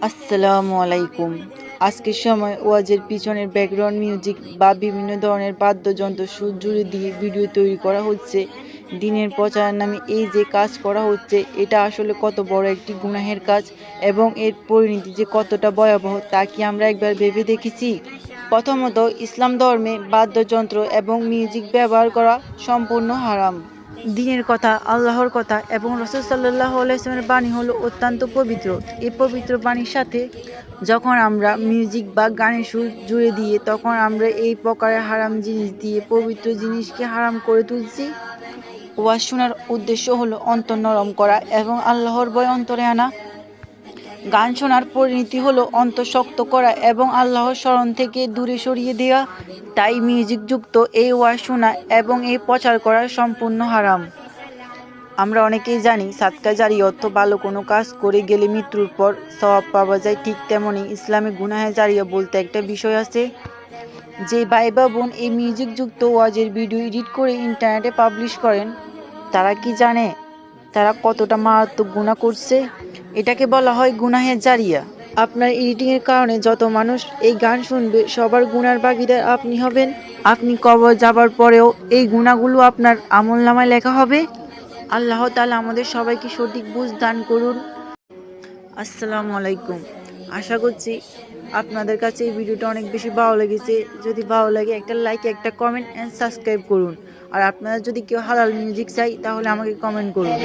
আসসালামু আলাইকুম। আজকের সময় ওয়াজের পিছনের ব্যাকগ্রাউন্ড মিউজিক বা বিভিন্ন ধরনের বাদ্যযন্ত্র সুর জুড়ে দিয়ে ভিডিও তৈরি করা হচ্ছে দিনের প্রচারের নামে। এই যে কাজ করা হচ্ছে, এটা আসলে কত বড় একটি গুনাহের কাজ এবং এর পরিণতি যে কতটা ভয়াবহ তা কি আমরা একবার ভেবে দেখেছি? প্রথমত, ইসলাম ধর্মে বাদ্যযন্ত্র এবং মিউজিক ব্যবহার করা সম্পূর্ণ হারাম। দিনের কথা, আল্লাহর কথা এবং রাসূল সাল্লাল্লাহু আলাইহি ওয়াসাল্লামের বাণী হলো অত্যন্ত পবিত্র। এই পবিত্র বাণীর সাথে যখন আমরা মিউজিক বা গানের সুর জুড়ে দিয়ে, তখন আমরা এই প্রকারের হারাম জিনিস দিয়ে পবিত্র জিনিসকে হারাম করে তুলছি। ওয়াজ শোনার উদ্দেশ্য হলো অন্তর নরম করা এবং আল্লাহর ভয় অন্তরে আনা। গান শোনার পরিণতি হলো অন্তর শক্ত করা এবং আল্লাহর স্মরণ থেকে দূরে সরিয়ে দেওয়া। তাই মিউজিকযুক্ত এই ওয়াজ শোনা এবং এই প্রচার করা সম্পূর্ণ হারাম। আমরা অনেকেই জানি সাদকা জারি অর্থ ভালো কোনো কাজ করে গেলে মৃত্যুর পর সওয়াব পাওয়া যায়। ঠিক তেমনই ইসলামে গুনাহে জারিয়া বলতে একটা বিষয় আছে। যে ভাই বা বোন এই মিউজিকযুক্ত ওয়াজের ভিডিও এডিট করে ইন্টারনেটে পাবলিশ করেন, তারা কি জানে তারা কতটা মারাত্মক গুনাহ করছে? এটাকে বলা হয় গুনাহে জারিয়া। আপনার এডিটিংয়ের কারণে যত মানুষ এই গান শুনবে, সবার গুনার ভাগীদার আপনি হবেন। আপনি কবর যাবার পরেও এই গুনাহগুলো আপনার আমলনামায় লেখা হবে। আল্লাহ তাআলা আমাদের সবাইকে সঠিক বুঝ দান করুন। আসসালামু আলাইকুম। আশা করছি আপনাদের কাছে এই ভিডিওটা অনেক বেশি ভালো লেগেছে। যদি ভালো লাগে একটা লাইক, একটা কমেন্ট অ্যান্ড সাবস্ক্রাইব করুন। আর আপনারা যদি কেউ হালাল মিউজিক চাই তাহলে আমাকে কমেন্ট করুন।